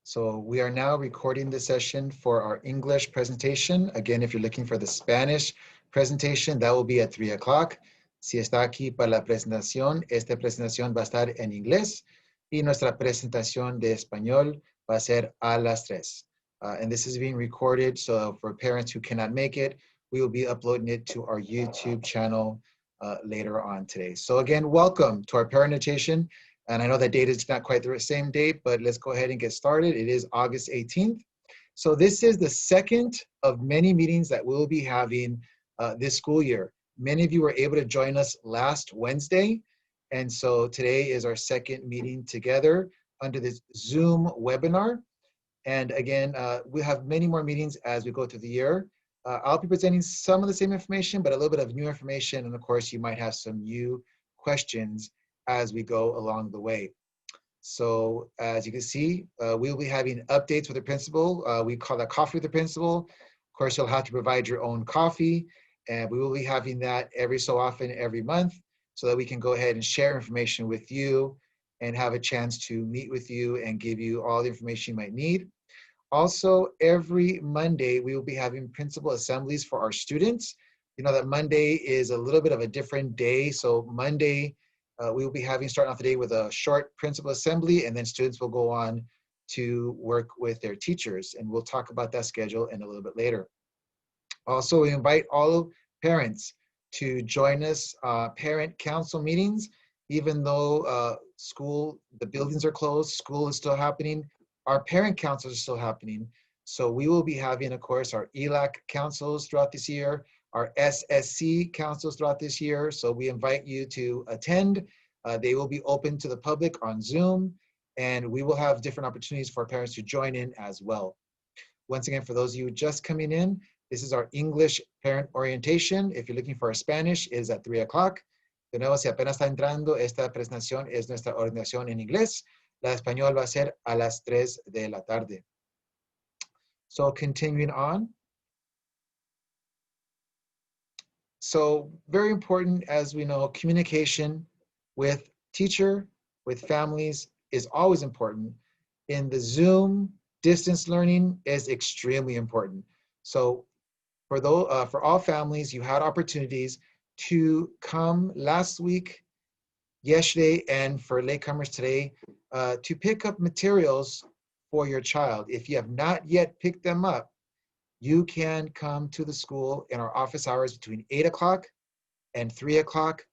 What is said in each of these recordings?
So we are now recording this session for our English presentation. Again, if you're looking for the Spanish presentation, that will be at 3 o'clock. Si está aquí para la presentación, esta presentación va a estar en inglés y nuestra presentación de español va a ser a las 3. And this is being recorded, so for parents who cannot make it, we will be uploading it to our YouTube channel later on today. So again, welcome to our parent notation. And I know that date is not quite the same date, but let's go ahead and get started. It is August 18th. So this is the second of many meetings that we'll be having this school year. Many of you were able to join us last Wednesday. And so today is our second meeting together under this Zoom webinar. And again, we have many more meetings as we go through the year. I'll be presenting some of the same information, but a little bit of new information. And of course, you might have some new questions as we go along the way. So as you can see, we'll be having updates with the principal. We call that coffee with the principal. Of course, you'll have to provide your own coffee, and we will be having that every so often, every month, so that we can go ahead and share information with you and have a chance to meet with you and give you all the information you might need. Also, every Monday, we will be having principal assemblies for our students. You know that Monday is a little bit of a different day. So Monday, we will be starting off the day with a short principal assembly, and then students will go on to work with their teachers. And we'll talk about that schedule in a little bit later. Also, we invite all parents to join us parent council meetings. Even though the buildings are closed, school is still happening, our parent councils are still happening. So we will be having, of course, our ELAC councils throughout this year, our SSC councils throughout this year. So we invite you to attend. They will be open to the public on Zoom, and we will have different opportunities for parents to join in as well. Once again, for those of you just coming in, this is our English parent orientation. If you're looking for a Spanish, it is at 3 o'clock. De nuevo, si apenas está entrando, esta presentación es nuestra orientación en inglés. La de español va a ser a las 3 de la tarde. So continuing on. So very important, as we know, communication with teacher, with families is always important. In the Zoom, distance learning is extremely important. So for all families, you had opportunities to come last week, yesterday, and for latecomers today, to pick up materials for your child. If you have not yet picked them up, you can come to the school in our office hours between 8 o'clock and 3 o'clock.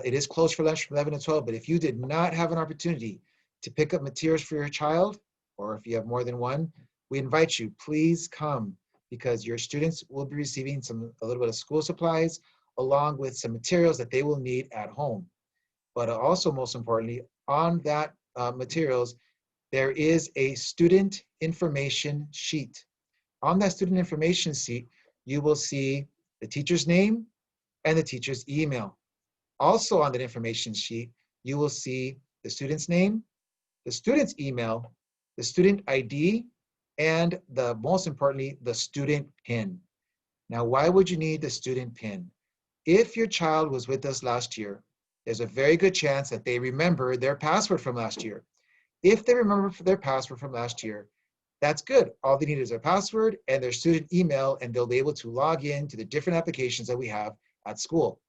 It is closed for lunch from 11 to 12, but if you did not have an opportunity to pick up materials for your child, or if you have more than one, we invite you, please come, because your students will be receiving a little bit of school supplies along with some materials that they will need at home. But also, most importantly, on that materials, there is a student information sheet. On that student information sheet, you will see the teacher's name and the teacher's email. Also on that information sheet, you will see the student's name, the student's email, the student ID, and most importantly, the student PIN. Now, why would you need the student PIN? If your child was with us last year, there's a very good chance that they remember their password from last year. If they remember their password from last year, that's good. All they need is their password and their student email, and they'll be able to log in to the different applications that we have at school.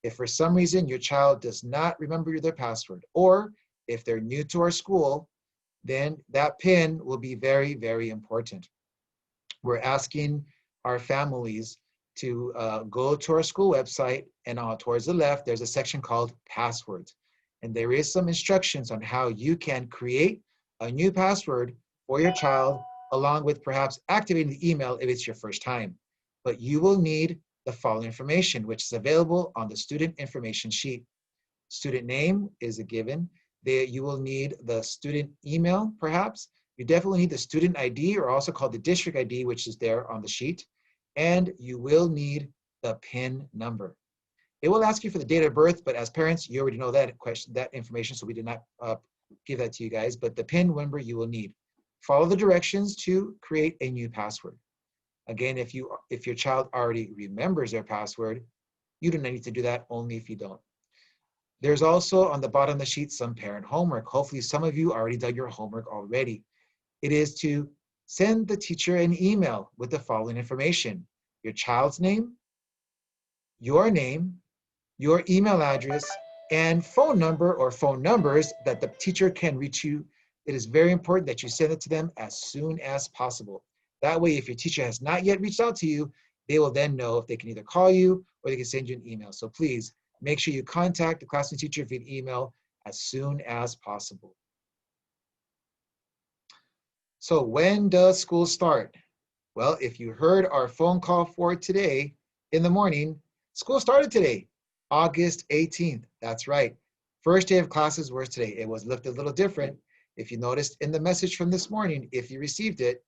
If for some reason your child does not remember their password, or if they're new to our school, then that PIN will be very, very important. We're asking our families to go to our school website, and towards the left, there's a section called passwords. And there is some instructions on how you can create a new password for your child, along with perhaps activating the email if it's your first time. But you will need the following information, which is available on the student information sheet. Student name is a given. You will need the student email, perhaps. You definitely need the student ID, or also called the district ID, which is there on the sheet. And you will need the PIN number. It will ask you for the date of birth, but as parents, you already know that information, so we did not give that to you guys. But the PIN number you will need. Follow the directions to create a new password. Again, if your child already remembers their password, you do not need to do that, only if you don't. There's also on the bottom of the sheet some parent homework. Hopefully some of you already done your homework already. It is to send the teacher an email with the following information: your child's name, your email address, and phone number or phone numbers that the teacher can reach you. It is very important that you send it to them as soon as possible. That way, if your teacher has not yet reached out to you, they will then know if they can either call you or they can send you an email. So please make sure you contact the classroom teacher via email as soon as possible. So when does school start? Well, if you heard our phone call for today in the morning, school started today, August 18th. That's right. First day of classes was today. It was looked a little different. If you noticed in the message from this morning, if you received it,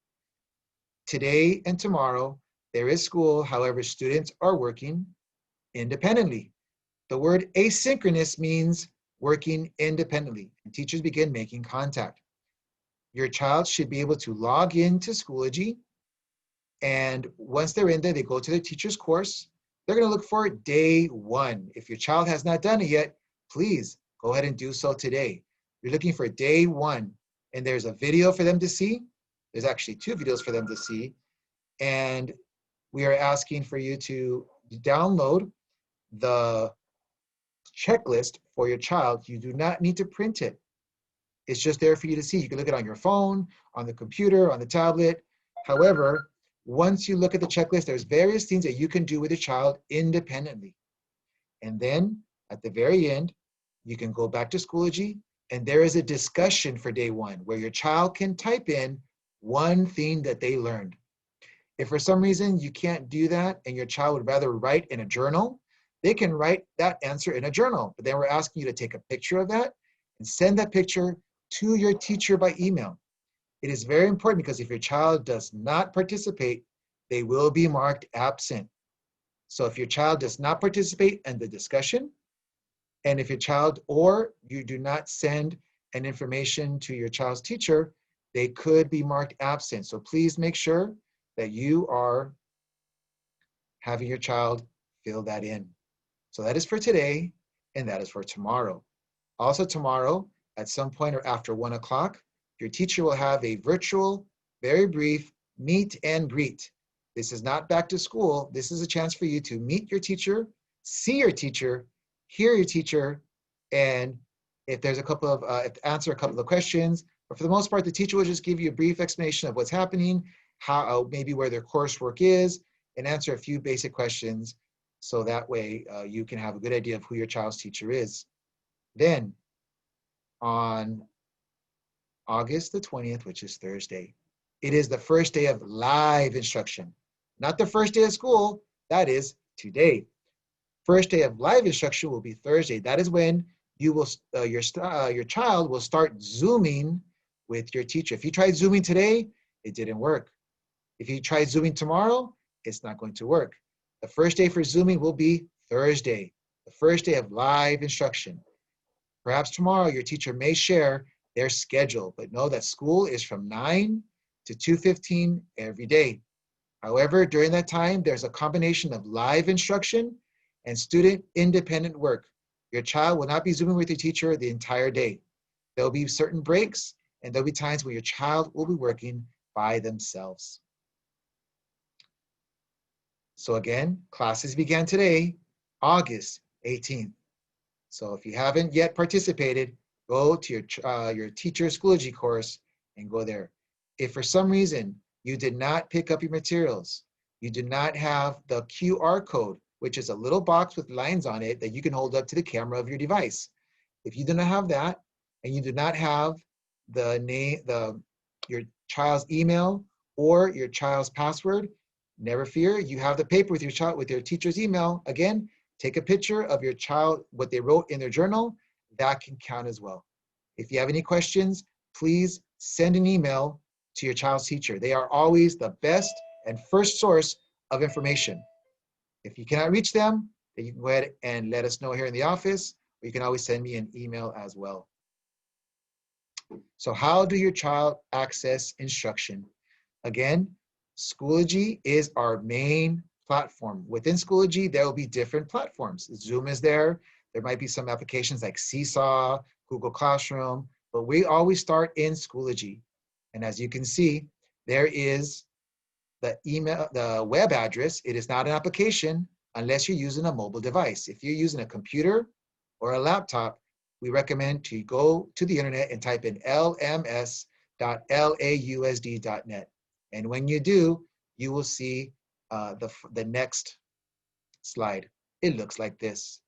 today and tomorrow, there is school. However, students are working independently. The word asynchronous means working independently, and teachers begin making contact. Your child should be able to log into Schoology, and once they're in there, they go to their teacher's course. They're going to look for day 1. If your child has not done it yet, please go ahead and do so today. You're looking for day 1, and there's a video for them to see. There's actually 2 videos for them to see, and we are asking for you to download the checklist for your child. You do not need to print it. It's just there for you to see. You can look at it on your phone, on the computer, on the tablet. However, once you look at the checklist, there's various things that you can do with your child independently. And then at the very end, you can go back to Schoology, and there is a discussion for day 1 where your child can type in one thing that they learned. If for some reason you can't do that and your child would rather write in a journal, they can write that answer in a journal. But then we're asking you to take a picture of that and send that picture to your teacher by email. It is very important because if your child does not participate, they will be marked absent. So if your child does not participate in the discussion, and if your child or you do not send an information to your child's teacher, they could be marked absent. So please make sure that you are having your child fill that in. So that is for today, and that is for tomorrow. Also tomorrow, at some point or after 1 o'clock, your teacher will have a virtual, very brief meet and greet. This is not back to school. This is a chance for you to meet your teacher, see your teacher, hear your teacher, and if there's a couple of, answer a couple of questions. But for the most part, the teacher will just give you a brief explanation of what's happening, how maybe where their coursework is, and answer a few basic questions. So that way you can have a good idea of who your child's teacher is. Then on August the 20th, which is Thursday, it is the first day of live instruction. Not the first day of school, that is today. First day of live instruction will be Thursday. That is when you will your child will start Zooming with your teacher. If you tried Zooming today, it didn't work. If you try Zooming tomorrow, it's not going to work. The first day for Zooming will be Thursday, the first day of live instruction. Perhaps tomorrow your teacher may share their schedule, but know that school is from 9 to 2:15 every day. However, during that time, there's a combination of live instruction and student independent work. Your child will not be Zooming with your teacher the entire day. There'll be certain breaks, and there'll be times where your child will be working by themselves. So again, classes began today, August 18th. So if you haven't yet participated, go to your teacher's Schoology course and go there. If for some reason you did not pick up your materials, you do not have the QR code, which is a little box with lines on it that you can hold up to the camera of your device. If you do not have that, and you do not have the name, your child's email or your child's password, never fear, you have the paper with your child, with your teacher's email. Again, take a picture of your child, what they wrote in their journal, that can count as well. If you have any questions, please send an email to your child's teacher. They are always the best and first source of information. If you cannot reach them, then you can go ahead and let us know here in the office, or you can always send me an email as well. So how do your child access instruction? Again, Schoology is our main platform. Within Schoology, there will be different platforms. Zoom is there. There might be some applications like Seesaw, Google Classroom, but we always start in Schoology. And as you can see, there is the email, the web address. It is not an application unless you're using a mobile device. If you're using a computer or a laptop, we recommend to go to the internet and type in lms.lausd.net. And when you do, you will see the next slide. It looks like this.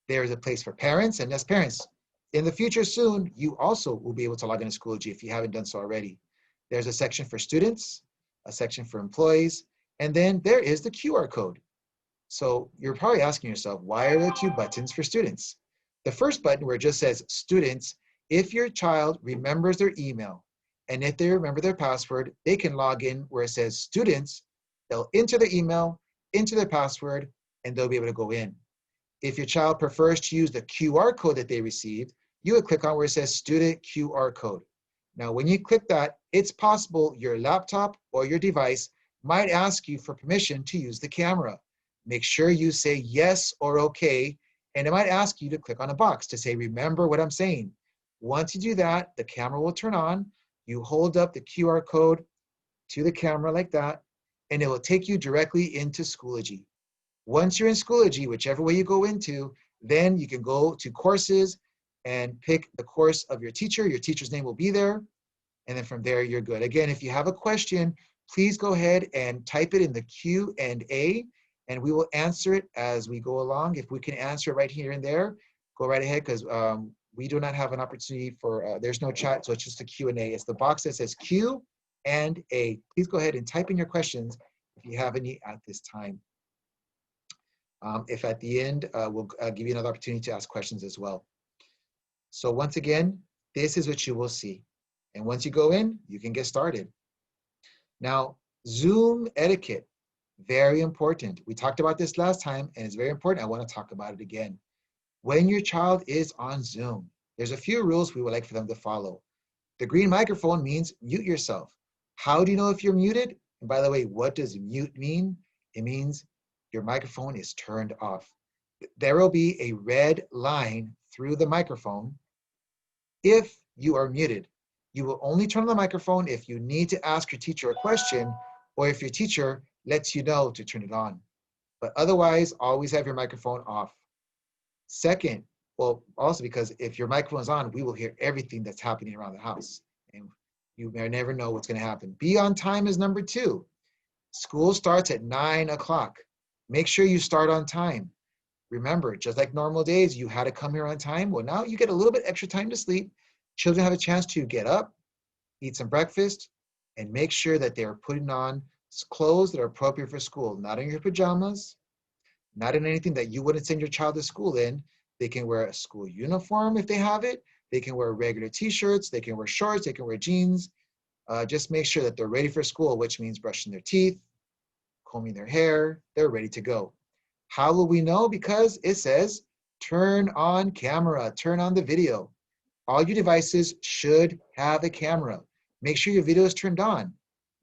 There is a place for parents, and as parents, in the future soon, you also will be able to log into Schoology if you haven't done so already. There's a section for students, a section for employees, and then there is the QR code. So you're probably asking yourself, why are there two buttons for students? The first button where it just says students, if your child remembers their email and if they remember their password, they can log in where it says students, they'll enter their email, enter their password, and they'll be able to go in. If your child prefers to use the QR code that they received, you would click on where it says student QR code. Now, when you click that, it's possible your laptop or your device might ask you for permission to use the camera. Make sure you say yes or okay, and it might ask you to click on a box to say, remember what I'm saying. Once you do that, the camera will turn on. You hold up the QR code to the camera like that, and it will take you directly into Schoology. Once you're in Schoology, whichever way you go into, then you can go to courses and pick the course of your teacher. Your teacher's name will be there. And then from there, you're good. Again, if you have a question, please go ahead and type it in the Q&A, and we will answer it as we go along. If we can answer it right here and there, go right ahead, because we do not have an opportunity for, there's no chat, so it's just a Q&A. It's the box that says Q&A. Please go ahead and type in your questions if you have any at this time. If at the end, we'll give you another opportunity to ask questions as well. So once again, this is what you will see. And once you go in, you can get started. Now, Zoom etiquette, very important. We talked about this last time, and it's very important. I want to talk about it again. When your child is on Zoom, there's a few rules we would like for them to follow. The green microphone means mute yourself. How do you know if you're muted? And by the way, what does mute mean? It means your microphone is turned off. There will be a red line through the microphone if you are muted. You will only turn on the microphone if you need to ask your teacher a question or if your teacher lets you know to turn it on. But otherwise, always have your microphone off. Second, well, also because if your microphone is on, we will hear everything that's happening around the house. And you may never know what's going to happen. Be on time is number 2. School starts at 9 o'clock. Make sure you start on time. Remember, just like normal days, you had to come here on time. Well, now you get a little bit extra time to sleep. Children have a chance to get up, eat some breakfast, and make sure that they're putting on clothes that are appropriate for school, not in your pajamas, not in anything that you wouldn't send your child to school in. They can wear a school uniform if they have it. They can wear regular t-shirts. They can wear shorts. They can wear jeans. Just make sure that they're ready for school, which means brushing their teeth, combing their hair. They're ready to go. How will we know? Because it says, turn on camera, turn on the video. All your devices should have a camera. Make sure your video is turned on.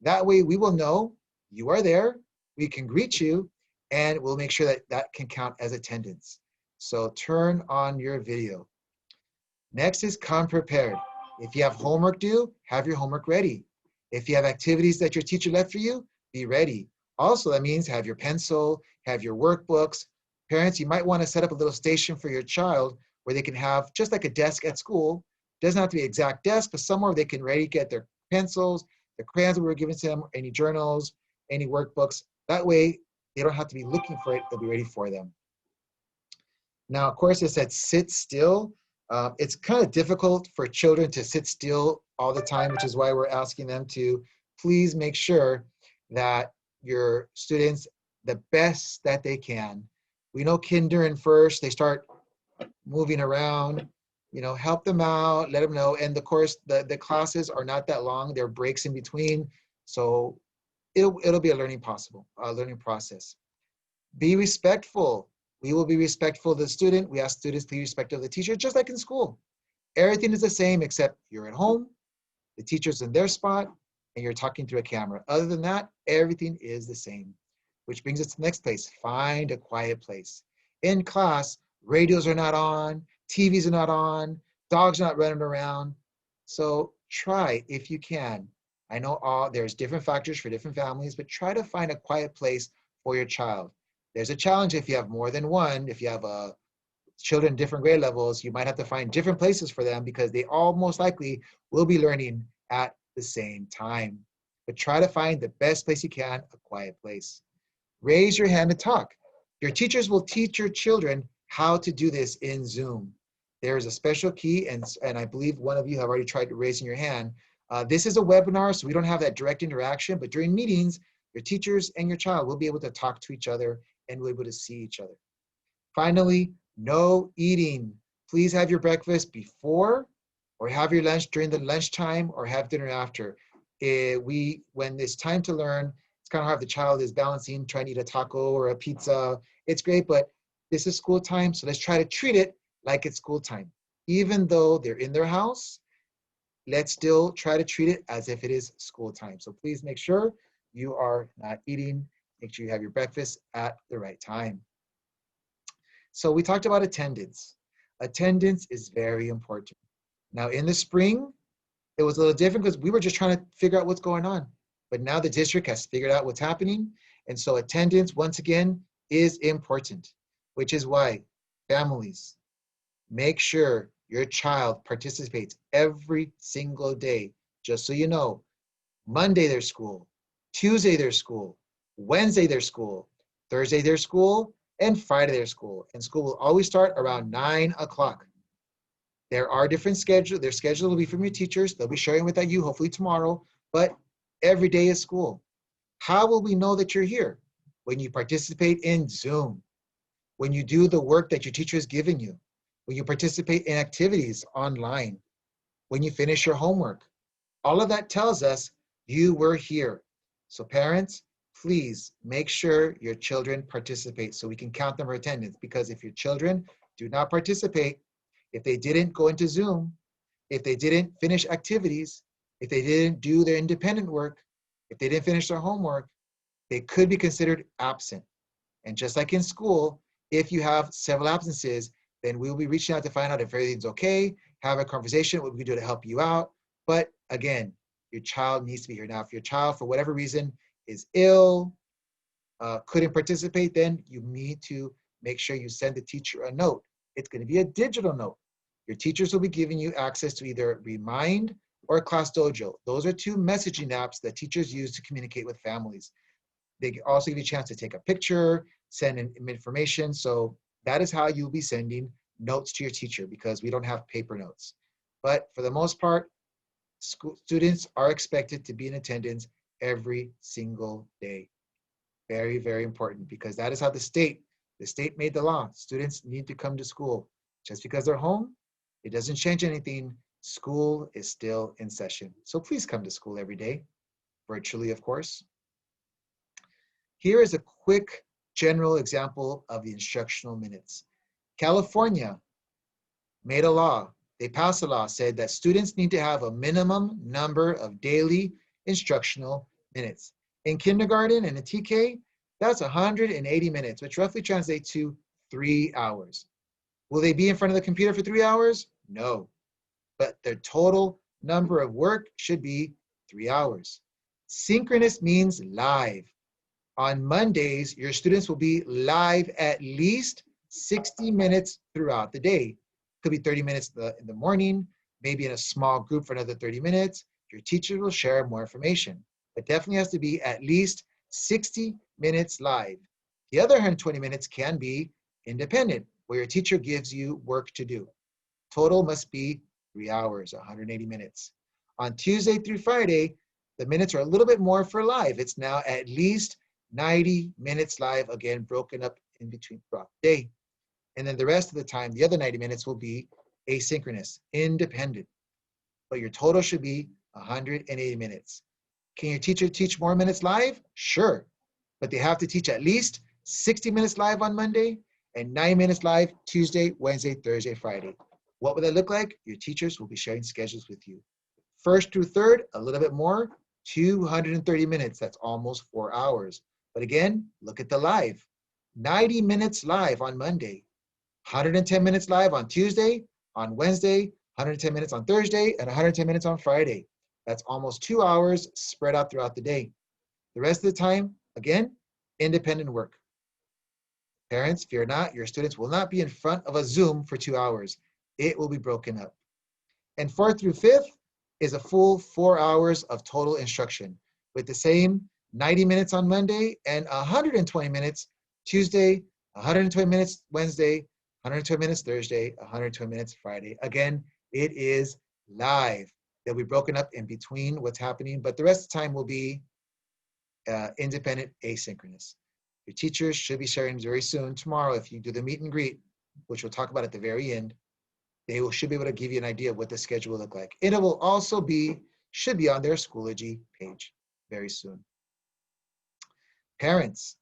That way we will know you are there, we can greet you, and we'll make sure that that can count as attendance. So turn on your video. Next is come prepared. If you have homework due, have your homework ready. If you have activities that your teacher left for you, be ready. Also, that means have your pencil, have your workbooks. Parents, you might want to set up a little station for your child where they can have just like a desk at school. Doesn't have to be an exact desk, but somewhere they can ready get their pencils, the crayons that we were given to them, any journals, any workbooks. That way, they don't have to be looking for it. They'll be ready for them. Now, of course, it said sit still. It's kind of difficult for children to sit still all the time, which is why we're asking them to please make sure that your students, the best that they can. We know kinder and first, they start moving around, you know, help them out, let them know. And of course, the classes are not that long. There are breaks in between. So it'll be a learning process. Be respectful. We will be respectful of the student. We ask students to be respectful of the teacher, just like in school. Everything is the same except you're at home, the teacher's in their spot, and you're talking through a camera. Other than that, everything is the same. Which brings us to the next place. Find a quiet place. In class, radios are not on, TVs are not on, dogs are not running around. So try, if you can, I know there's different factors for different families, but try to find a quiet place for your child. There's a challenge if you have more than one. If you have children in different grade levels, you might have to find different places for them because they all most likely will be learning at the same time. But try to find the best place you can, a quiet place. Raise your hand and talk. Your teachers will teach your children how to do this in Zoom. There is a special key, and I believe one of you have already tried raising your hand. This is a webinar, so we don't have that direct interaction, but during meetings, your teachers and your child will be able to talk to each other and will be able to see each other. Finally, no eating. Please have your breakfast before or have your lunch during the lunchtime or have dinner after. When it's time to learn, it's kind of hard if the child is balancing, trying to eat a taco or a pizza. It's great, but this is school time, so let's try to treat it like it's school time. Even though they're in their house, let's still try to treat it as if it is school time. So please make sure you are not eating. Make sure you have your breakfast at the right time. So we talked about attendance. Attendance is very important. Now in the spring, it was a little different because we were just trying to figure out what's going on. But now the district has figured out what's happening. And so attendance, once again, is important, which is why families, make sure your child participates every single day. Just so you know, Monday there's school, Tuesday there's school, Wednesday there's school, Thursday there's school, and Friday there's school. And school will always start around 9 o'clock. There are different schedules. Their schedule will be from your teachers. They'll be sharing with you hopefully tomorrow, but every day is school. How will we know that you're here? When you participate in Zoom, when you do the work that your teacher has given you, when you participate in activities online, when you finish your homework. All of that tells us you were here. So parents, please make sure your children participate so we can count them for attendance, because if your children do not participate, if they didn't go into Zoom, if they didn't finish activities, if they didn't do their independent work, if they didn't finish their homework, they could be considered absent. And just like in school, if you have several absences, then we'll be reaching out to find out if everything's okay, have a conversation, what we can do to help you out. But again, your child needs to be here. Now, if your child, for whatever reason, is ill, couldn't participate, then you need to make sure you send the teacher a note. It's going to be a digital note. Your teachers will be giving you access to either Remind or Class Dojo. Those are two messaging apps that teachers use to communicate with families. They also give you a chance to take a picture, send in information. So that is how you'll be sending notes to your teacher, because we don't have paper notes. But for the most part, students are expected to be in attendance every single day. Very, very important, because that is how the state made the law. Students need to come to school. Just because they're home, it doesn't change anything. School is still in session. So please come to school every day, virtually, of course. Here is a quick general example of the instructional minutes. California made a law. They passed a law, said that students need to have a minimum number of daily instructional minutes. In kindergarten and in TK, that's 180 minutes, which roughly translates to 3 hours. Will they be in front of the computer for 3 hours? No. But their total number of work should be 3 hours. Synchronous means live. On Mondays, your students will be live at least 60 minutes throughout the day. Could be 30 minutes in the morning, maybe in a small group for another 30 minutes. Your teacher will share more information, but definitely has to be at least 60 minutes live. The other 120 minutes can be independent, where your teacher gives you work to do. Total must be 3 hours, 180 minutes. On Tuesday through Friday, the minutes are a little bit more for live. It's now at least 90 minutes live, again, broken up in between throughout the day. And then the rest of the time, the other 90 minutes will be asynchronous, independent. But your total should be 180 minutes. Can your teacher teach more minutes live? Sure. But they have to teach at least 60 minutes live on Monday and 90 minutes live Tuesday, Wednesday, Thursday, Friday. What would that look like? Your teachers will be sharing schedules with you. First through third, a little bit more, 230 minutes. That's almost 4 hours. But again, look at the live. 90 minutes live on Monday, 110 minutes live on Tuesday, on Wednesday, 110 minutes on Thursday, and 110 minutes on Friday. That's almost 2 hours spread out throughout the day. The rest of the time, again, independent work. Parents, fear not, your students will not be in front of a Zoom for 2 hours. It will be broken up. And 4th through 5th is a full 4 hours of total instruction with the same 90 minutes on Monday and 120 minutes Tuesday, 120 minutes Wednesday, 120 minutes Thursday, 120 minutes Friday. Again, it is live. They'll be broken up in between what's happening, but the rest of the time will be independent, asynchronous. Your teachers should be sharing very soon, tomorrow, if you do the meet and greet, which we'll talk about at the very end, they should be able to give you an idea of what the schedule will look like. And it will also should be on their Schoology page very soon. Parents,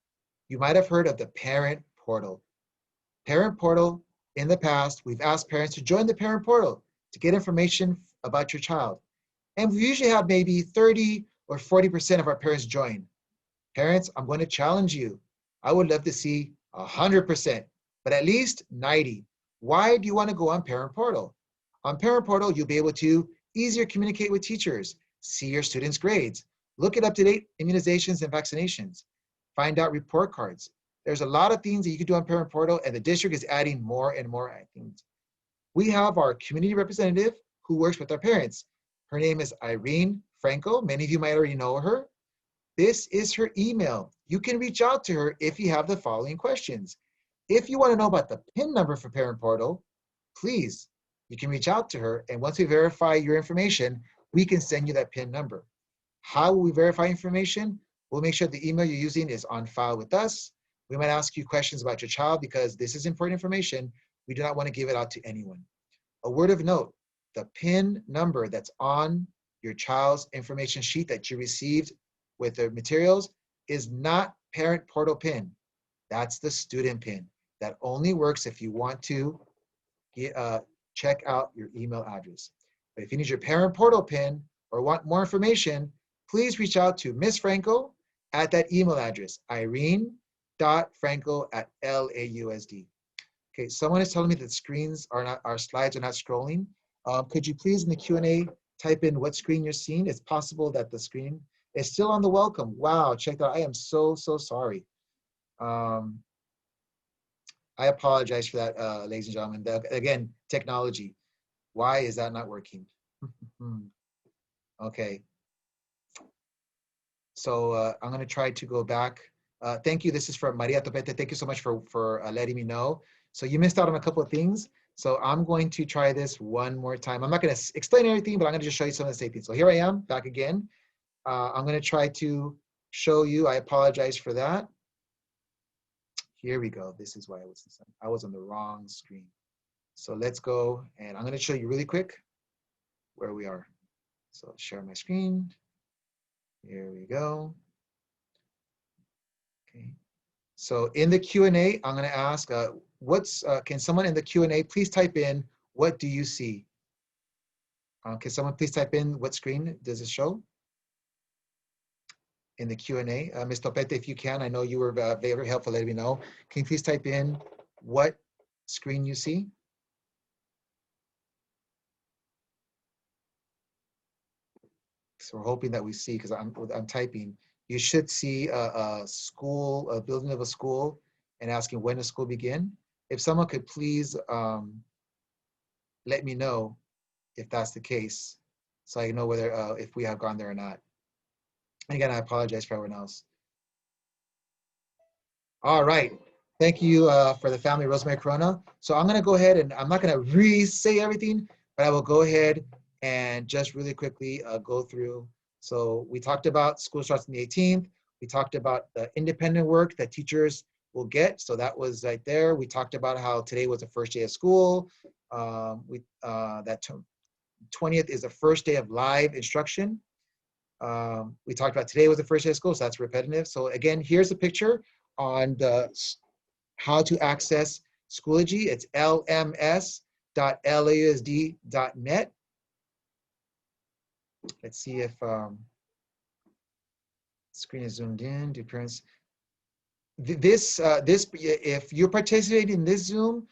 you might have heard of the parent portal. Parent portal, in the past, we've asked parents to join the parent portal to get information about your child. And we usually have maybe 30 or 40% of our parents join. Parents, I'm going to challenge you. I would love to see 100%, but at least 90. Why do you want to go on Parent Portal? On Parent Portal, you'll be able to easier communicate with teachers, see your students' grades, look at up-to-date immunizations and vaccinations, find out report cards. There's a lot of things that you can do on Parent Portal, and the district is adding more and more things. We have our community representative who works with our parents. Her name is Irene Franco. Many of you might already know her. This is her email. You can reach out to her if you have the following questions. If you want to know about the PIN number for Parent Portal, please, you can reach out to her, and once we verify your information, we can send you that PIN number. How will we verify information? We'll make sure the email you're using is on file with us. We might ask you questions about your child because this is important information. We do not want to give it out to anyone. A word of note, the PIN number that's on your child's information sheet that you received with the materials is not Parent Portal PIN. That's the student PIN. That only works if you want to check out your email address. But if you need your Parent Portal PIN or want more information, please reach out to Ms. Franco at that email address, irene.franco@lausd. Okay, someone is telling me that our slides are not scrolling. Could you please in the Q&A type in what screen you're seeing? It's possible that the screen is still on the welcome. Wow, check that out. I am so sorry. I apologize for that, ladies and gentlemen. Again, technology. Why is that not working? Okay. So I'm going to try to go back. Thank you. This is from Maria Topete. Thank you so much for letting me know. So you missed out on a couple of things. So I'm going to try this one more time. I'm not going to explain everything, but I'm going to just show you some of the same things. So here I am back again. I'm going to try to show you. I apologize for that. Here we go. This is why I was on the wrong screen. So let's go, and I'm going to show you really quick where we are. So share my screen. Here we go. Okay. So in the Q&A, I'm going to ask, can someone in the Q&A please type in, what do you see? Can someone please type in what screen does it show? In the Q&A, Ms. Topete, if you can, I know you were very helpful letting me know. Can you please type in what screen you see? So we're hoping that we see, because I'm typing. You should see a building of a school, and asking when does school begin. If someone could please let me know if that's the case, so I know whether if we have gone there or not. And again, I apologize for everyone else. All right. Thank you for the family, Rosemary Corona. So I'm going to go ahead, and I'm not going to re-say everything, but I will go ahead and just really quickly go through. So we talked about school starts on the 18th. We talked about the independent work that teachers will get. So that was right there. We talked about how today was the first day of school. That 20th is the first day of live instruction. We talked about today was the first day of school, so that's repetitive. So again, here's a picture on how to access Schoology. It's lms.lausd.net. Let's see if screen is zoomed in. Do parents? If you're participating in this Zoom,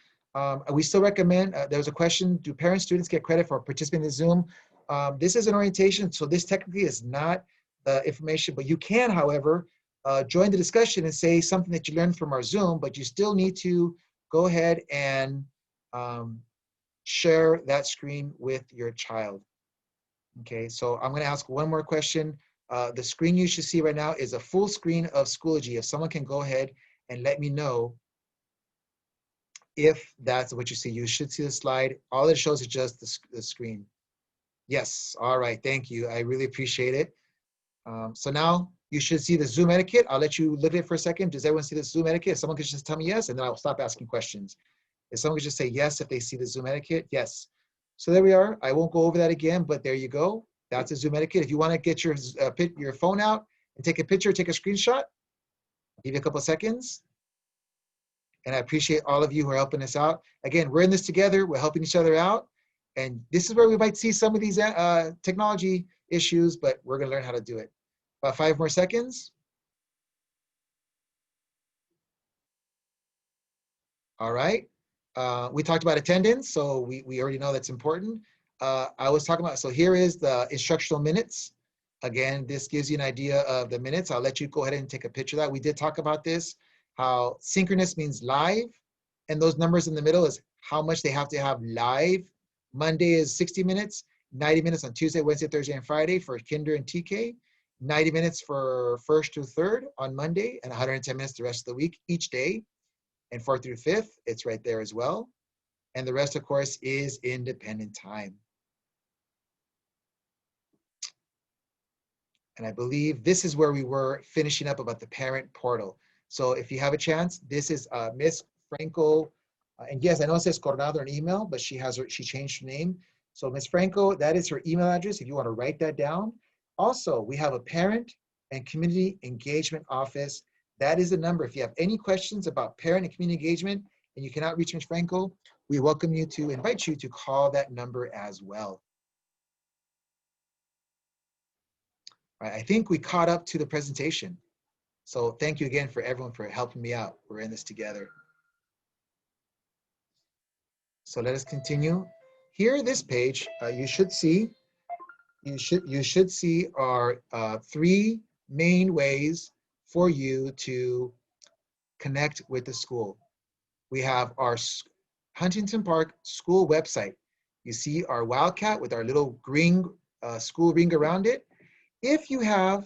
we still recommend. There's a question: do parents, students get credit for participating in the Zoom? This is an orientation, so this technically is not the information, but you can, however, join the discussion and say something that you learned from our Zoom, but you still need to go ahead and share that screen with your child. Okay, so I'm gonna ask one more question. The screen you should see right now is a full screen of Schoology. If someone can go ahead and let me know if that's what you see. You should see the slide. All it shows is just the screen. Yes, all right, thank you. I really appreciate it. So now you should see the Zoom etiquette. I'll let you look at it for a second. Does everyone see the Zoom etiquette? If someone could just tell me yes, and then I'll stop asking questions. If someone could just say yes if they see the Zoom etiquette, yes. So there we are. I won't go over that again, but there you go. That's a Zoom etiquette. If you want to get your phone out and take a picture, take a screenshot, I'll give you a couple of seconds. And I appreciate all of you who are helping us out. Again, we're in this together. We're helping each other out. And this is where we might see some of these technology issues, but we're going to learn how to do it. About 5 more seconds. All right. We talked about attendance, so we already know that's important. I was talking about, so here is the instructional minutes. Again, this gives you an idea of the minutes. I'll let you go ahead and take a picture of that. We did talk about this, how synchronous means live, and those numbers in the middle is how much they have to have live. Monday is 60 minutes, 90 minutes on Tuesday, Wednesday, Thursday, and Friday for kinder and TK, 90 minutes for first through third on Monday, and 110 minutes the rest of the week, each day. And 4th through 5th, it's right there as well. And the rest, of course, is independent time. And I believe this is where we were finishing up about the parent portal. So if you have a chance, this is Miss Franco. And yes, I know it says Coronado in email, but she changed her name. So Miss Franco, that is her email address if you want to write that down. Also, we have a parent and community engagement office. That is the number. If you have any questions about parent and community engagement and you cannot reach Ms. Franco, we welcome you to invite you to call that number as well. All right, I think we caught up to the presentation. So thank you again for everyone for helping me out. We're in this together. So let us continue. Here, this page, you should see our 3 main ways for you to connect with the school. We have our Huntington Park school website. You see our Wildcat with our little green school ring around it. If you have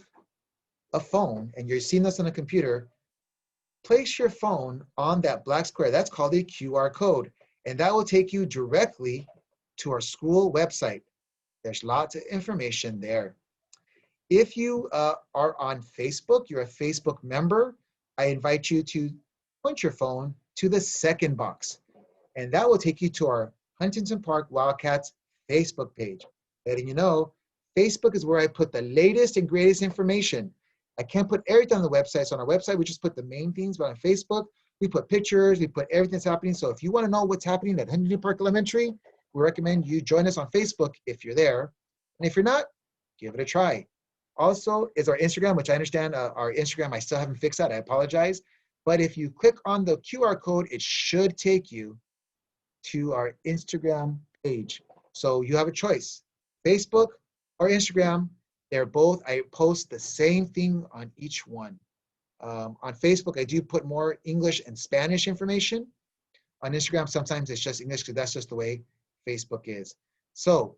a phone and you're seeing this on a computer, place your phone on that black square. That's called a QR code. And that will take you directly to our school website. There's lots of information there. If you are on Facebook, you're a Facebook member, I invite you to point your phone to the second box. And that will take you to our Huntington Park Wildcats Facebook page. Letting you know, Facebook is where I put the latest and greatest information. I can't put everything on the website. So on our website, we just put the main things, but on Facebook, we put pictures, we put everything that's happening. So if you want to know what's happening at Huntington Park Elementary, we recommend you join us on Facebook if you're there. And if you're not, give it a try. Also is our Instagram, which I understand our Instagram, I still haven't fixed that, I apologize. But if you click on the QR code, it should take you to our Instagram page. So you have a choice, Facebook or Instagram. They're both, I post the same thing on each one. On Facebook, I do put more English and Spanish information. On Instagram, sometimes it's just English because that's just the way Facebook is. So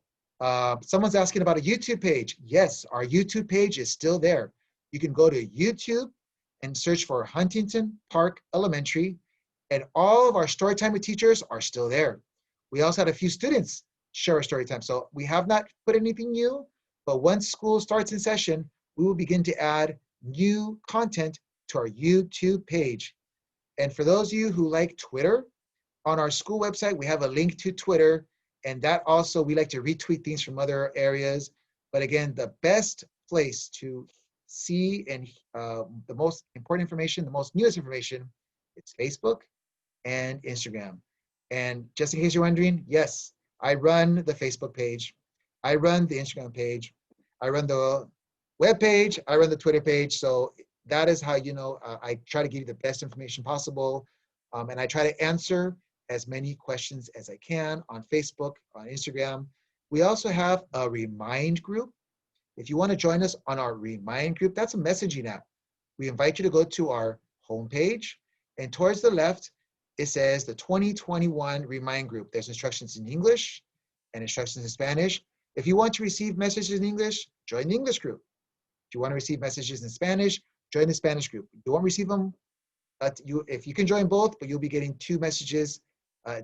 someone's asking about a YouTube page. Yes, our YouTube page is still there. You can go to YouTube and search for Huntington Park Elementary, and all of our story time with teachers are still there. We also had a few students share our story time. So we have not put anything new, but once school starts in session, we will begin to add new content to our YouTube page. And for those of you who like Twitter, on our school website, we have a link to Twitter, and that also, we like to retweet things from other areas. But again, the best place to see and the most important information, the most newest information, it's Facebook and Instagram. And just in case you're wondering, yes, I run the Facebook page, I run the Instagram page, I run the web page, I run the Twitter page. So that is how, you know, I try to give you the best information possible. And I try to answer as many questions as I can on Facebook, on Instagram. We also have a Remind group. If you want to join us on our Remind group, that's a messaging app. We invite you to go to our homepage, and towards the left, it says the 2021 Remind group. There's instructions in English and instructions in Spanish. If you want to receive messages in English, join the English group. If you want to receive messages in Spanish, join the Spanish group. If you won't receive them, if you can join both, but you'll be getting two messages,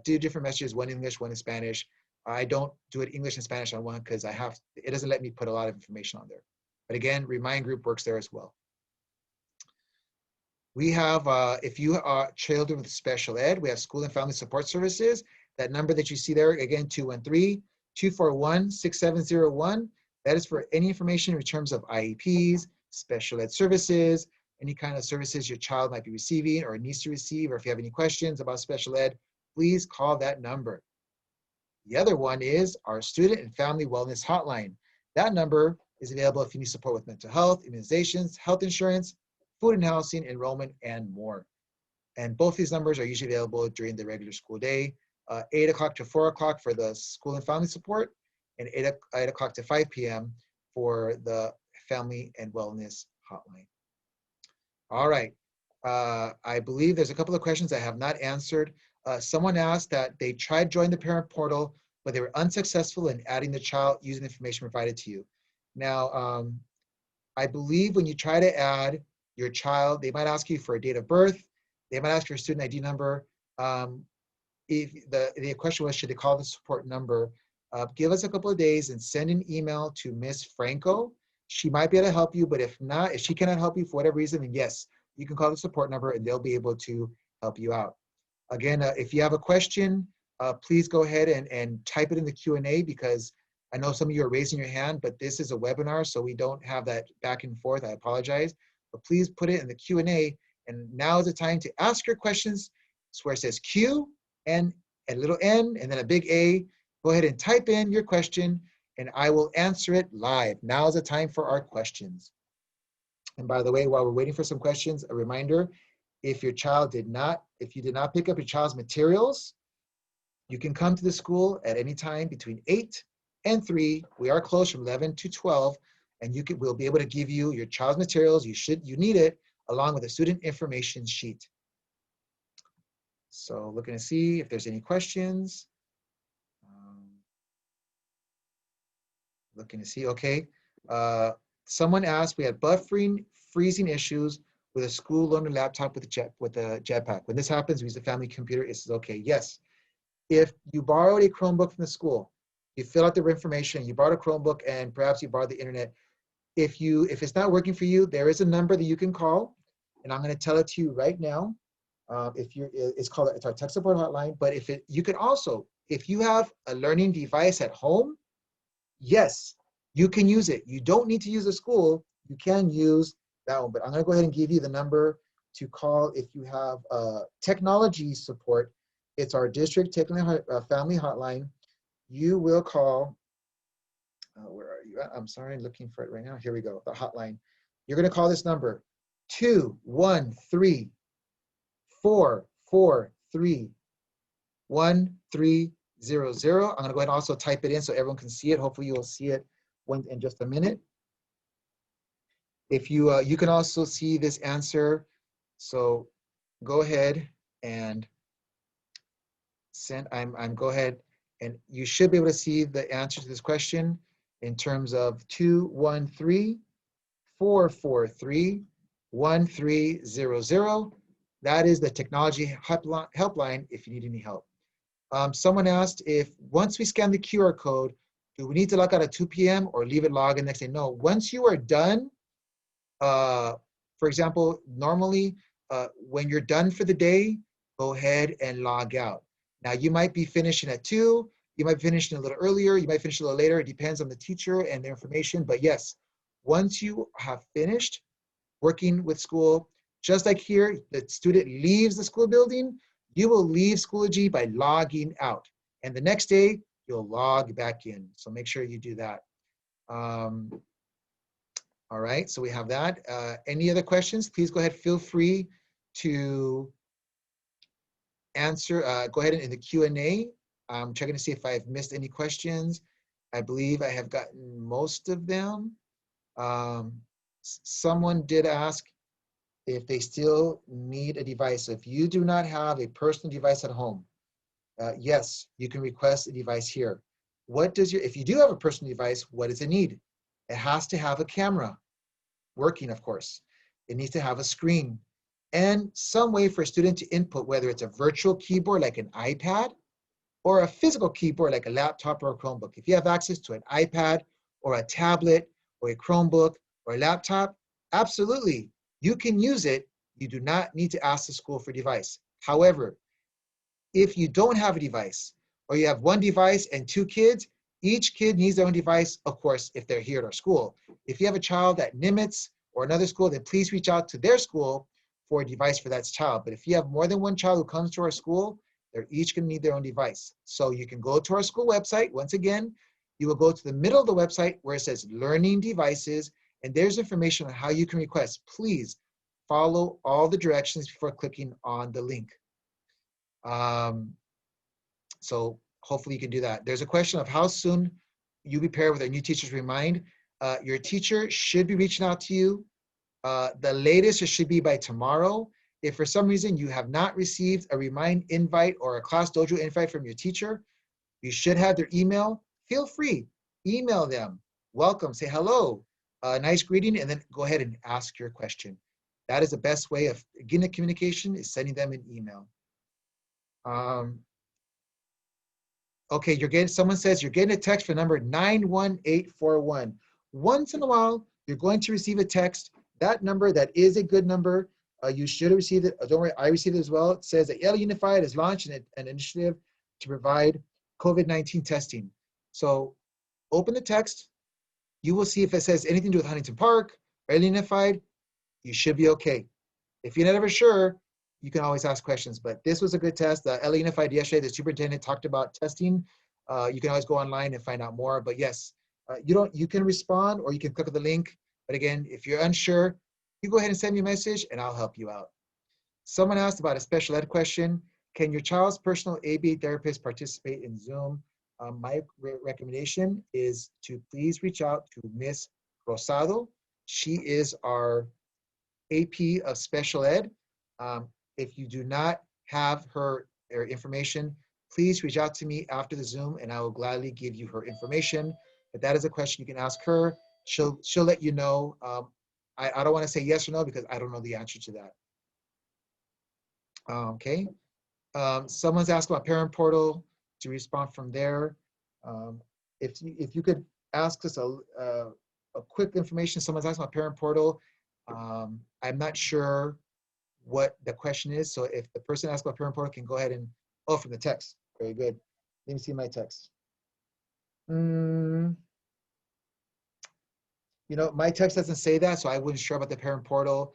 two different messages, one in English, one in Spanish. I don't do it English and Spanish on one because it doesn't let me put a lot of information on there. But again, Remind group works there as well. We have, if you are children with special ed, we have school and family support services. That number that you see there, again, 213-241-6701. That is for any information in terms of IEPs, special ed services, any kind of services your child might be receiving or needs to receive, or if you have any questions about special ed, please call that number. The other one is our Student and Family Wellness Hotline. That number is available if you need support with mental health, immunizations, health insurance, food and housing, enrollment, and more. And both these numbers are usually available during the regular school day, 8 o'clock to 4 o'clock for the school and family support, and 8 o'clock to 5 p.m. for the family and wellness hotline. All right. I believe there's a couple of questions I have not answered. Someone asked that they tried joining the parent portal, but they were unsuccessful in adding the child using the information provided to you. Now, I believe when you try to add your child, they might ask you for a date of birth. They might ask for a student ID number. If the question was, should they call the support number? Give us a couple of days and send an email to Miss Franco. She might be able to help you, but if not, if she cannot help you for whatever reason, then yes, you can call the support number and they'll be able to help you out. Again, if you have a question, please go ahead and type it in the Q&A, because I know some of you are raising your hand, but this is a webinar, so we don't have that back and forth. I apologize. But please put it in the Q&A, and now is the time to ask your questions. It's where it says Q and a little N and then a big A. Go ahead and type in your question, and I will answer it live. Now is the time for our questions. And by the way, while we're waiting for some questions, a reminder, if you did not pick up your child's materials, you can come to the school at any time between 8 and 3. We are closed from 11 to 12, and we'll be able to give you your child's materials. You need it, along with a student information sheet. So looking to see if there's any questions. Looking to see, okay. Someone asked, we had buffering, freezing issues with a school learner laptop with a jetpack. When this happens, we use the family computer. It's okay. Yes. If you borrowed a Chromebook from the school, you fill out the information, you borrowed a Chromebook, and perhaps you borrowed the internet. If it's not working for you, there is a number that you can call, and I'm going to tell it to you right now. It's our tech support hotline. But you can also, if you have a learning device at home, yes, you can use it. You don't need to use the school. You can use that one. But I'm going to go ahead and give you the number to call if you have technology support. It's our district family hotline. You will call, where are you at? I'm sorry, I'm looking for it right now. Here we go, the hotline. You're going to call this number, 213-443-1300. I'm going to go ahead and also type it in so everyone can see it. Hopefully you will see it in just a minute. If you can also see this answer, so go ahead and go ahead, and you should be able to see the answer to this question in terms of 213-443-1300. That is the technology helpline if you need any help. Someone asked if once we scan the QR code, do we need to log out at 2 p.m. or leave it logged in the next day? No, once you are done, for example, normally when you're done for the day, go ahead and log out. Now you might be finishing at 2, you might be finishing a little earlier, you might finish a little later, it depends on the teacher and their information, but yes, once you have finished working with school, just like here, the student leaves the school building, you will leave Schoology by logging out. And the next day, you'll log back in. So make sure you do that. All right, so we have that. Any other questions? Please go ahead, feel free to answer. Go ahead in the Q&A. I'm checking to see if I've missed any questions. I believe I have gotten most of them. Someone did ask if they still need a device. If you do not have a personal device at home, yes, you can request a device here. If you do have a personal device, what does it need? It has to have a camera, working, of course. It needs to have a screen and some way for a student to input, whether it's a virtual keyboard like an iPad or a physical keyboard like a laptop or a Chromebook. If you have access to an iPad or a tablet or a Chromebook or a laptop, absolutely, you can use it. You do not need to ask the school for a device. However, if you don't have a device or you have one device and two kids, each kid needs their own device, of course, if they're here at our school. If you have a child at Nimitz or another school, then please reach out to their school for a device for that child. But if you have more than one child who comes to our school, they're each going to need their own device. So you can go to our school website. Once again, you will go to the middle of the website where it says learning devices, and there's information on how you can request. Please follow all the directions before clicking on the link. So hopefully you can do that. There's a question of how soon you be paired with a new teacher's remind. Your teacher should be reaching out to you. The latest it should be by tomorrow. If for some reason you have not received a remind invite or a class dojo invite from your teacher, you should have their email. Feel free, email them. Welcome, say hello, nice greeting, and then go ahead and ask your question. That is the best way of getting the communication, is sending them an email. Okay, someone says you're getting a text for number 91841. Once in a while, you're going to receive a text. That number, that is a good number. You should have received it. Don't worry, I received it as well. It says that LA Unified has launched an initiative to provide COVID-19 testing. So open the text. You will see if it says anything to do with Huntington Park or LA Unified. You should be okay. If you're never sure, you can always ask questions, but this was a good test. LA Unified yesterday, the superintendent talked about testing. You can always go online and find out more, but yes, you can respond or you can click on the link. But again, if you're unsure, you go ahead and send me a message and I'll help you out. Someone asked about a special ed question. Can your child's personal ABA therapist participate in Zoom? My recommendation is to please reach out to Miss Rosado. She is our AP of special ed. If you do not have her information, please reach out to me after the Zoom and I will gladly give you her information. But that is a question you can ask her. She'll let you know. I don't want to say yes or no because I don't know the answer to that. Okay. Someone's asked about parent portal to respond from there. If you could ask us a quick information, someone's asking about parent portal. I'm not sure what the question is. So if the person asked about parent portal can go ahead and, oh, from the text. Very good. Let me see my text. My text doesn't say that, so I wasn't sure about the parent portal.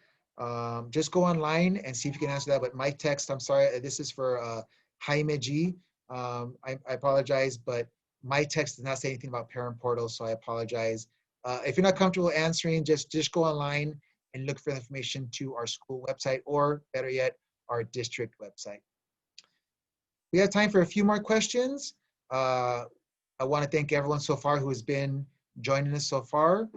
Just go online and see if you can answer that. But my text, I'm sorry, this is for Jaime G. I apologize, but my text does not say anything about parent portal, so I apologize. If you're not comfortable answering, just go online and look for information to our school website, or better yet, our district website. We have time for a few more questions. I want to thank everyone so far who has been joining us so far.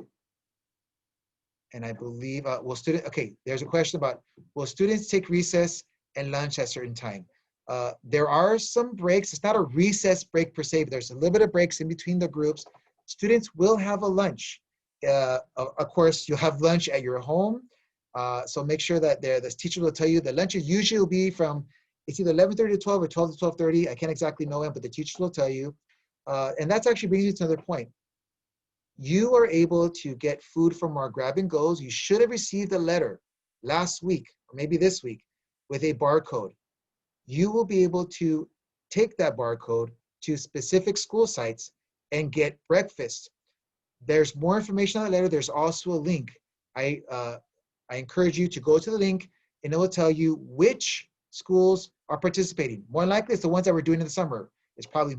And I believe, there's a question about, will students take recess and lunch at a certain time? There are some breaks. It's not a recess break per se, but there's a little bit of breaks in between the groups. Students will have a lunch. Of course, you'll have lunch at your home. So make sure that the teacher will tell you the lunch usually will be from, it's either 11:30 to 12 or 12 to 12:30. I can't exactly know it, but the teacher will tell you. And that's actually brings me to another point. You are able to get food from our grab and goes. You should have received a letter last week, or maybe this week, with a barcode. You will be able to take that barcode to specific school sites and get breakfast. There's more information on the letter. There's also a link. I encourage you to go to the link and it will tell you which schools are participating. More likely it's the ones that we're doing in the summer. It's probably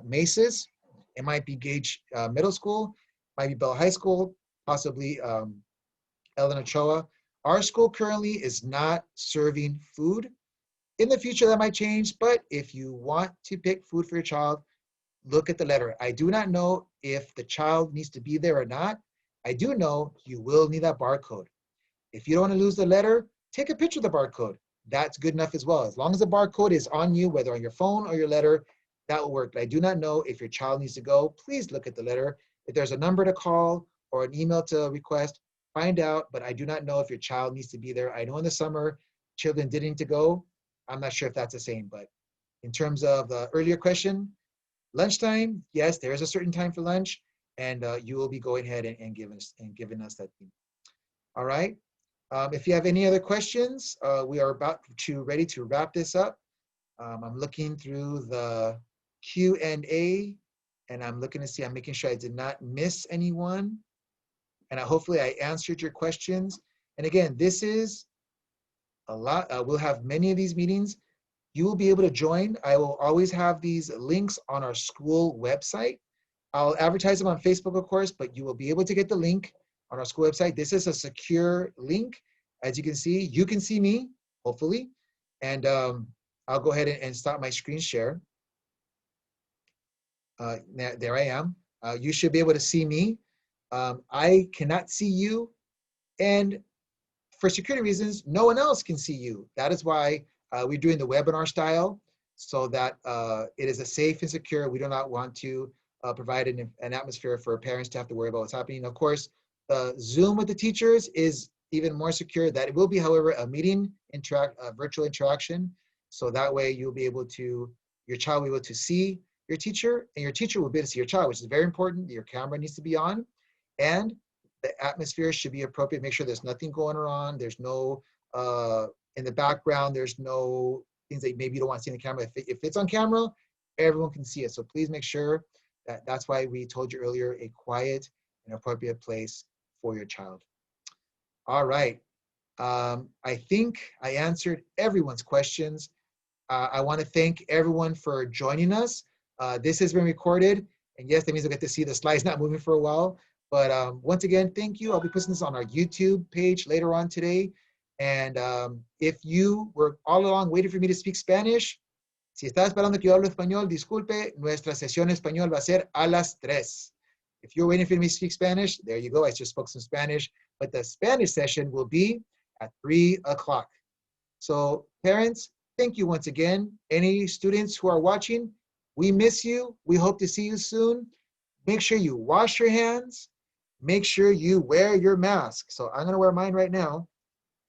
Maces. It might be Gage Middle School, might be Bell High School, possibly Ellen Ochoa. Our school currently is not serving food. In the future that might change, but if you want to pick food for your child, look at the letter. I do not know if the child needs to be there or not. I do know you will need that barcode. If you don't want to lose the letter, take a picture of the barcode. That's good enough as well. As long as the barcode is on you, whether on your phone or your letter, that will work. But I do not know if your child needs to go. Please look at the letter. If there's a number to call or an email to request, find out. But I do not know if your child needs to be there. I know in the summer, children didn't need to go. I'm not sure if that's the same. But in terms of the earlier question, lunchtime, yes, there is a certain time for lunch, and you will be going ahead and giving us that thing. All right. If you have any other questions, we are ready to wrap this up. I'm looking through the Q&A, and I'm looking to see, I'm making sure I did not miss anyone. And hopefully I answered your questions. And again, this is a lot. We'll have many of these meetings. You will be able to join. I will always have these links on our school website. I'll advertise them on Facebook, of course, but you will be able to get the link on our school website. This is a secure link. As you can see me, hopefully. And I'll go ahead and stop my screen share. There I am. You should be able to see me. I cannot see you. And for security reasons, no one else can see you. That is why we're doing the webinar style, so that it is a safe and secure. We do not want to provide an atmosphere for parents to have to worry about what's happening. Of course, Zoom with the teachers is even more secure. That it will be, however, a virtual interaction. So that way you'll be able to, your child will be able to see your teacher, and your teacher will be able to see your child, which is very important. Your camera needs to be on, and the atmosphere should be appropriate. Make sure there's nothing going on. There's no, in the background, there's no things that maybe you don't want to see in the camera. If it's on camera, everyone can see it. So please make sure that's why we told you earlier, a quiet and appropriate place for your child. All right. I think I answered everyone's questions. I want to thank everyone for joining us. This has been recorded, and yes, that means you'll get to see the slides not moving for a while. But once again, thank you. I'll be posting this on our YouTube page later on today. And if you were all along waiting for me to speak Spanish, si está esperando que yo hable español, disculpe, nuestra sesión español va a ser a las 3. If you're waiting for me to speak Spanish, there you go. I just spoke some Spanish. But the Spanish session will be at 3 o'clock. So parents, thank you once again. Any students who are watching, we miss you. We hope to see you soon. Make sure you wash your hands. Make sure you wear your mask. So I'm going to wear mine right now.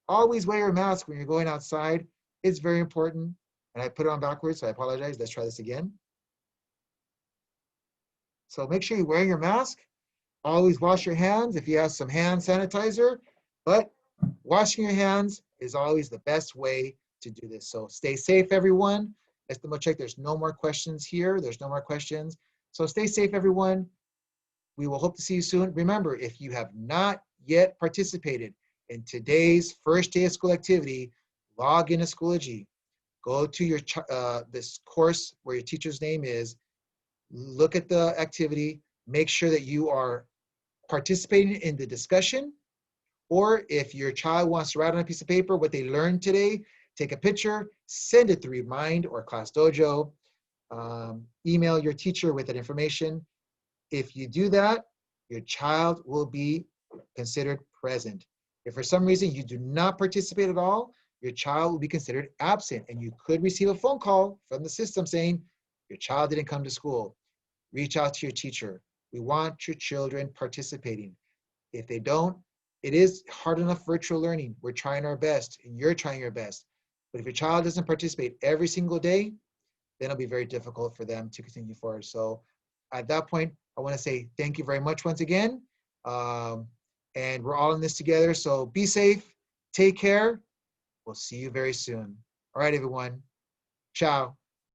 Always wear your mask when you're going outside. It's very important. And I put it on backwards, so I apologize. Let's try this again. So make sure you're wearing your mask. Always wash your hands if you have some hand sanitizer. But washing your hands is always the best way to do this. So stay safe, everyone. Let's double check. There's no more questions here. There's no more questions. So stay safe, everyone. We will hope to see you soon. Remember, if you have not yet participated in today's first day of school activity, log into Schoology. Go to your this course where your teacher's name is. Look at the activity. Make sure that you are participating in the discussion. Or if your child wants to write on a piece of paper what they learned today, take a picture, send it to Remind or Class Dojo. Email your teacher with that information. If you do that, your child will be considered present. If for some reason you do not participate at all, your child will be considered absent, and you could receive a phone call from the system saying your child didn't come to school. Reach out to your teacher. We want your children participating. If they don't, it is hard enough virtual learning. We're trying our best, and you're trying your best. But if your child doesn't participate every single day, then it'll be very difficult for them to continue forward. So at that point, I want to say thank you very much once again. And we're all in this together. So be safe. Take care. We'll see you very soon. All right, everyone. Ciao.